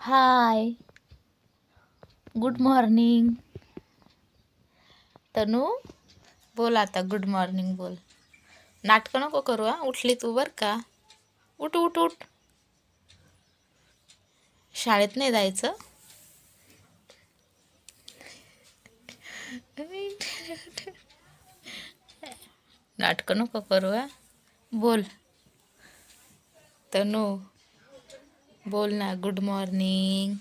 हाय, good morning. तनू बोल आता, good morning बोल. नाटकं नको करू. उठली तू बर का. उठ उठ उठ. शाळेत नाही जायचं. नाटकं नको करू. बोल तनू, बोल ना. Good morning.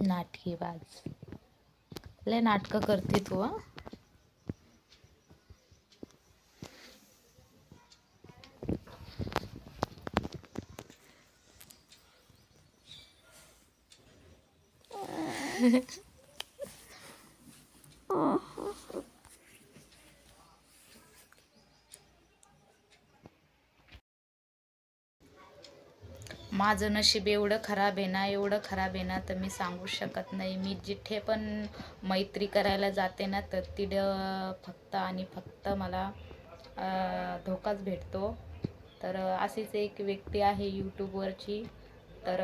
नाटकी बाज, लय नाटकं करते तू. माझं नशीब एवढं खराब आहे ना, एवढं खराब आहे ना, तर मी सांगू शकत नाही. मी जिथे पण मैत्री करायला जाते ना, तर तिथं फक्त आणि फक्त मला धोकाच भेटतो. तर अशीच एक व्यक्ती आहे यूट्यूबवरची. तर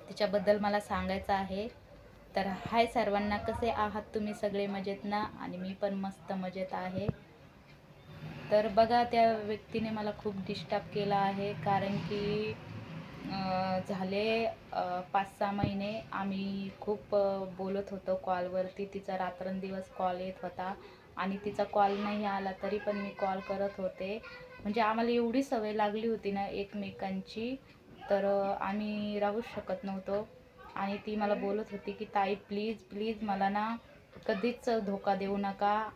तिच्याबद्दल मला सांगायचं आहे. तर हाय सर्वांना, कसे आहात तुम्ही सगळे? मजेत ना? आणि मी पण मस्त मजेत आहे. तर बघा, त्या व्यक्तीने मला खूप डिस्टर्ब केला आहे. कारण की झाले 5-6 महिने आम्ही खूप बोलत होतो कॉलवरती. तिचा रात्रंदिवस कॉल येत होता आणि तिचा कॉल नाही आला तरी पण मी कॉल करत होते. म्हणजे आम्हाला एवढी सवय लागली होती ना एकमेकांची, तर आम्ही राहूच शकत नव्हतो. आणि ती मला बोलत होती की ताई प्लीज प्लीज मला ना कधीच धोका देऊ नका.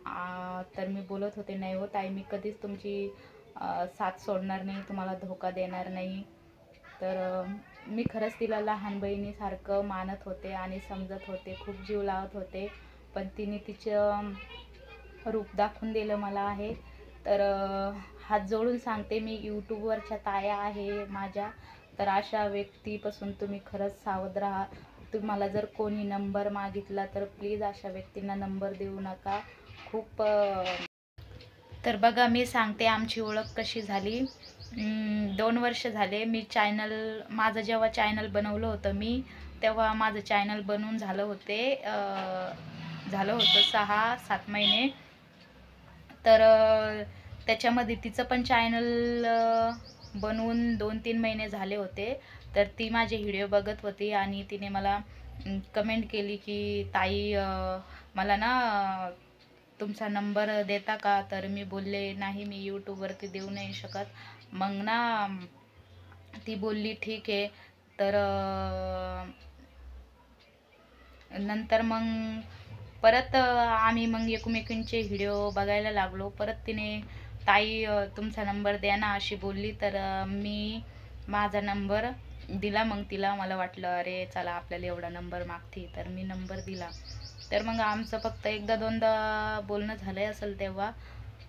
तर मी बोलत होते, नाही हो ताई, मी कधीच तुमची साथ सोडणार नाही, तुम्हाला धोका देणार नाही. तर मी खरंच तिला लहान बहिणीसारखं मानत होते आणि समजत होते, खूप जीव लावत होते. पण तिने तिचं रूप दाखवून दिलं मला आहे. तर हात जोडून सांगते मी, यूट्यूबवरच्या ताया आहे माझ्या, तर अशा व्यक्तीपासून तुम्ही खरंच सावध राहा. तुम्हाला जर कोणी नंबर मागितला तर प्लीज अशा व्यक्तींना नंबर देऊ नका. खूप तर बघा, मी सांगते आमची ओळख कशी झाली. 2 वर्ष झाले मी माझं जेव्हा चॅनल बनवलं होतं मी, तेव्हा माझं चॅनल बनवून झालं होतं 6-7 महिने. तर त्याच्यामध्ये तिचं पण चॅनल बनवून 2-3 महिने झाले होते. तर ती माझे व्हिडिओ बघत होती आणि तिने मला कमेंट केली की ताई, मला ना तुमचा नंबर देता का? तर मी बोलले नाही, मी यूट्यूबवरती देऊ नाही शकत. मग ना ती बोलली ठीक आहे. तर नंतर मग परत आम्ही मग एकमेकींचे व्हिडिओ बघायला लागलो. परत तिने ताई तुमचा नंबर द्या ना अशी बोलली. तर मी माझा नंबर दिला मग तिला. मला वाटलं अरे चला आपल्याला एवढा नंबर मागते, तर मी नंबर दिला. तर मग आमचं फक्त 1-2दा बोलणं झालं असेल तेव्हा.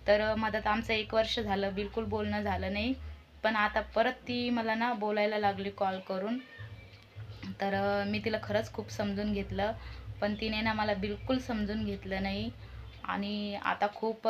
तर मधात आमचं 1 वर्ष झालं बिलकुल बोलणं झालं नाही. पण आता परत ती मला ना बोलायला लागली कॉल करून. तर मी तिला खरंच खूप समजून घेतलं, पण तिने ना मला बिलकुल समजून घेतलं नाही. आणि आता खूप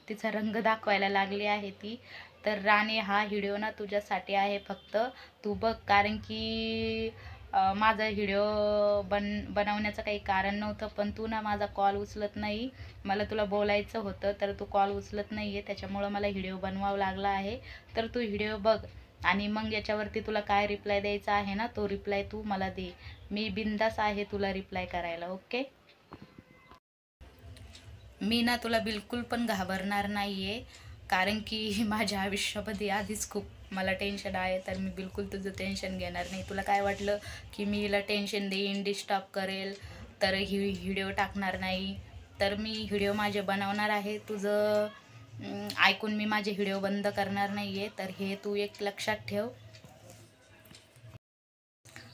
तिचा रंग दाखवायला लागली आहे ती. तर राणे, हा व्हिडिओ ना तुझ्यासाठी आहे फक्त, तू बघ. कारण की माझा व्हिडिओ बनवण्याचं काही कारण नव्हतं, पण तू ना माझा कॉल उचलत नाही. मला तुला बोलायचं होतं तर तू कॉल उचलत नाही आहे, त्याच्यामुळं मला व्हिडिओ बनवावा लागला आहे. तर तू व्हिडिओ बघ आणि मग याच्यावरती तुला काय रिप्लाय द्यायचा आहे ना, तो रिप्लाय तू मला दे. मी बिंदास आहे तुला रिप्लाय करायला. ओके. मी ना तुला बिलकुल पण घाबरणार नाही आहे. कारण की माझ्या आयुष्यामध्ये आधीच खूप मला टेन्शन आहे. तर मी बिलकुल तुझं टेन्शन घेणार नाही. तुला काय वाटलं की मी हिला टेन्शन देईन, डिस्टर्ब करेल, तर ही व्हिडिओ टाकणार नाही. तर मी व्हिडिओ माझे बनवणार आहे. तुझं ऐकून मी माझे व्हिडिओ बंद करणार नाही आहे. तर हे तू एक लक्षात ठेव.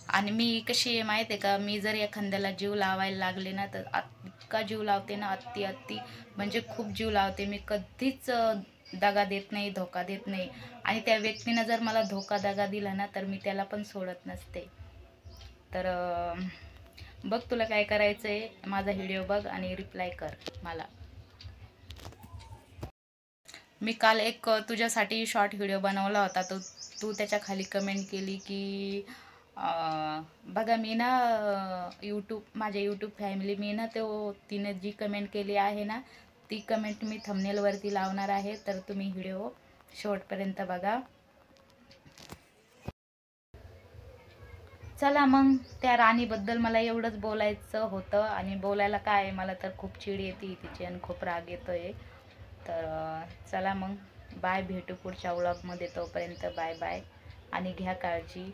आणि मी कशी आहे माहीत आहे का, मी जर एखाद्याला जीव लावायला लागले ना, तर इतका जीव लावते ना, अति म्हणजे खूप जीव लावते. मी कधीच दगा देत नाही, धोका देत नाही. आणि त्या व्यक्तीनं जर मला धोका दगा दिला ना, तर मी त्याला पण सोडत नसते. तर बघ तुला काय करायचं आहे, माझा व्हिडिओ बघ आणि रिप्लाय कर मला. मी काल एक तुझ्यासाठी शॉर्ट व्हिडिओ बनवला होता, तो तू त्याच्या खाली कमेंट केली की बघा मी ना माझ्या यूट्यूब फॅमिली मी ना तिने जी कमेंट केली आहे ना, ती कमेंट मी थंबनेलवरती लावणार आहे, तर तुम्ही व्हिडिओ शेवटपर्यंत बघा. चला मग, त्या राणीबद्दल मला एवढंच बोलायचं होतं. आणि बोलायला काय आहे, मला तर खूप चिड येते तिची आणि खूप राग येतोय. तर चला मग, बाय, भेटू पुढच्या व्लॉगमध्ये. तोपर्यंत बाय बाय आणि घ्या काळजी.